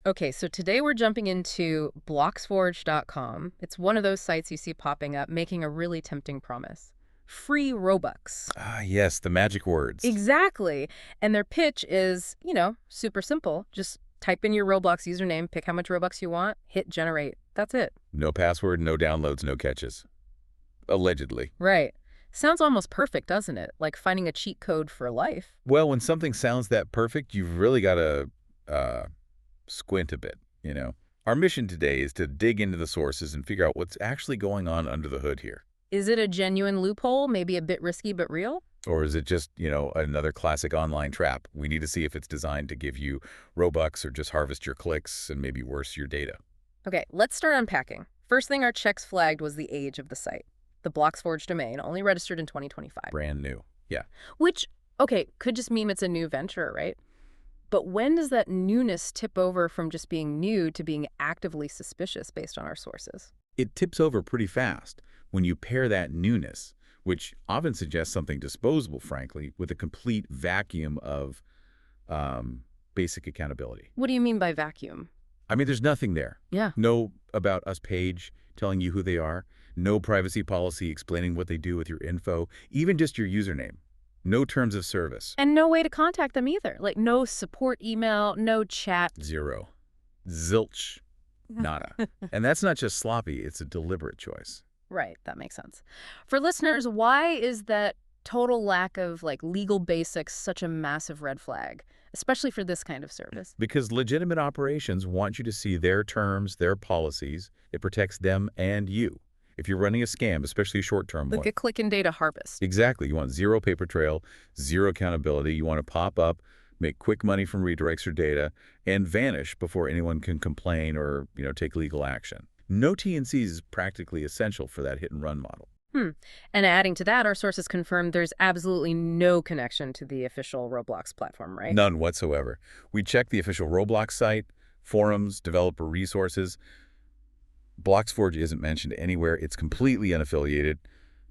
Okay, so today we're jumping into Bloxforge.com. It's one of those sites you see popping up, making a really tempting promise. Free Robux. Ah, yes, the magic words. Exactly. And their pitch is, super simple. Just type in your Roblox username, pick how much Robux you want, hit generate. That's it. No password, no downloads, no catches. Allegedly. Right. Sounds almost perfect, doesn't it? Like finding a cheat code for life. Well, when something sounds that perfect, you've really got to squint a bit. Our mission today is to dig into the sources and figure out what's actually going on under the hood here. Is it a genuine loophole? Maybe a bit risky, but real? Or is it just another classic online trap? We need to see if it's designed to give you Robux or just harvest your clicks and maybe worse, your data. Okay, let's start unpacking. First thing our checks flagged was the age of the site. The Bloxforge domain, only registered in 2025. Brand new. Yeah. Which, okay, could just mean it's a new venture, right? But when does that newness tip over from just being new to being actively suspicious based on our sources? It tips over pretty fast when you pair that newness, which often suggests something disposable, frankly, with a complete vacuum of basic accountability. What do you mean by vacuum? I mean, there's nothing there. Yeah. No about us page telling you who they are, no privacy policy explaining what they do with your info, even just your username. No terms of service. And no way to contact them either. Like no support email, no chat. Zero. Zilch. Nada. And that's not just sloppy, it's a deliberate choice. Right, that makes sense. For listeners, why is that total lack of legal basics such a massive red flag, especially for this kind of service? Because legitimate operations want you to see their terms, their policies. It protects them and you. If you're running a scam, especially a short-term one. Like a click and data harvest. Exactly. You want zero paper trail, zero accountability. You want to pop up, make quick money from redirects or data, and vanish before anyone can complain or take legal action. No T&Cs is practically essential for that hit-and-run model. And adding to that, our sources confirmed there's absolutely no connection to the official Roblox platform, right? None whatsoever. We checked the official Roblox site, forums, developer resources. Bloxforge isn't mentioned anywhere. It's completely unaffiliated,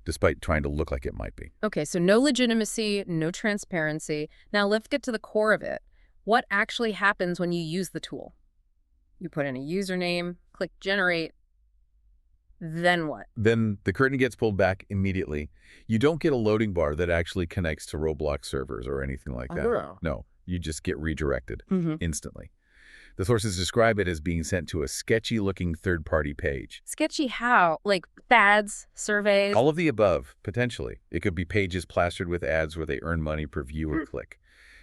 despite trying to look like it might be. Okay, so no legitimacy, no transparency. Now let's get to the core of it. What actually happens when you use the tool? You put in a username, click generate, then what? Then the curtain gets pulled back immediately. You don't get a loading bar that actually connects to Roblox servers or anything like that. Oh. No, you just get redirected instantly. The sources describe it as being sent to a sketchy-looking third-party page. Sketchy how? Like ads, surveys? All of the above, potentially. It could be pages plastered with ads where they earn money per view or click.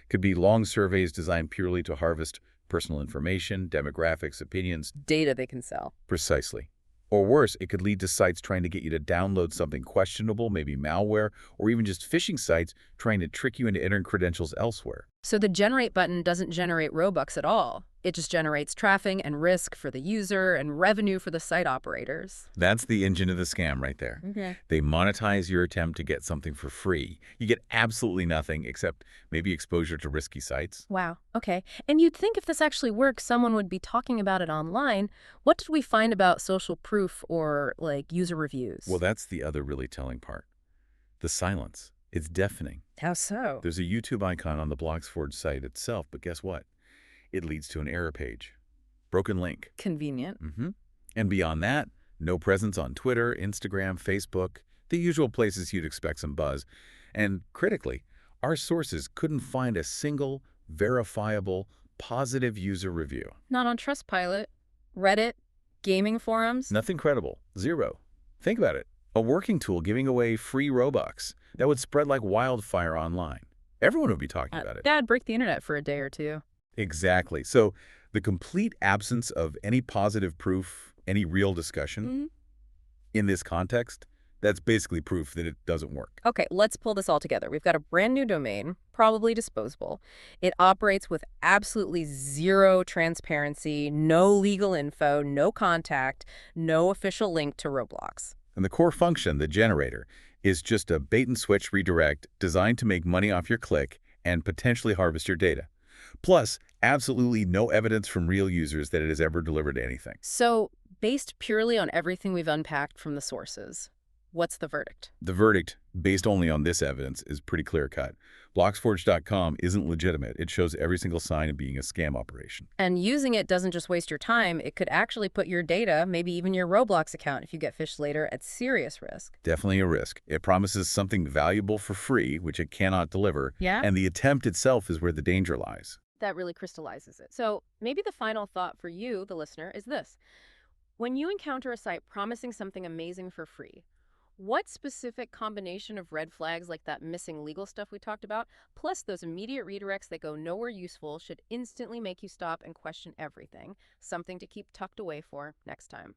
Could be long surveys designed purely to harvest personal information, demographics, opinions. Data they can sell. Precisely. Or worse, it could lead to sites trying to get you to download something questionable, maybe malware, or even just phishing sites trying to trick you into entering credentials elsewhere. So the generate button doesn't generate Robux at all. It just generates traffic and risk for the user and revenue for the site operators. That's the engine of the scam right there. Okay. They monetize your attempt to get something for free. You get absolutely nothing except maybe exposure to risky sites. Wow. Okay. And you'd think if this actually works, someone would be talking about it online. What did we find about social proof or user reviews? Well, that's the other really telling part. The silence. It's deafening. How so? There's a YouTube icon on the Bloxforge site itself, but guess what? It leads to an error page. Broken link. Convenient. And beyond that, no presence on Twitter, Instagram, Facebook, the usual places you'd expect some buzz. And critically, our sources couldn't find a single, verifiable, positive user review. Not on Trustpilot, Reddit, gaming forums. Nothing credible. Zero. Think about it. A working tool giving away free Robux that would spread like wildfire online. Everyone would be talking about it. That'd break the internet for a day or two. Exactly. So the complete absence of any positive proof, any real discussion in this context, that's basically proof that it doesn't work. Okay, let's pull this all together. We've got a brand new domain, probably disposable. It operates with absolutely zero transparency, no legal info, no contact, no official link to Roblox. And the core function, the generator, is just a bait-and-switch redirect designed to make money off your click and potentially harvest your data. Plus, absolutely no evidence from real users that it has ever delivered anything. So, based purely on everything we've unpacked from the sources, What's the verdict? The verdict, based only on this evidence, is pretty clear-cut. Bloxforge.com isn't legitimate. It shows every single sign of being a scam operation. And using it doesn't just waste your time. It could actually put your data, maybe even your Roblox account if you get phished later, at serious risk. Definitely a risk. It promises something valuable for free, which it cannot deliver, Yeah? and the attempt itself is where the danger lies. That really crystallizes it. So maybe the final thought for you, the listener, is this. When you encounter a site promising something amazing for free, what specific combination of red flags like that missing legal stuff we talked about, plus those immediate redirects that go nowhere useful, should instantly make you stop and question everything? Something to keep tucked away for next time.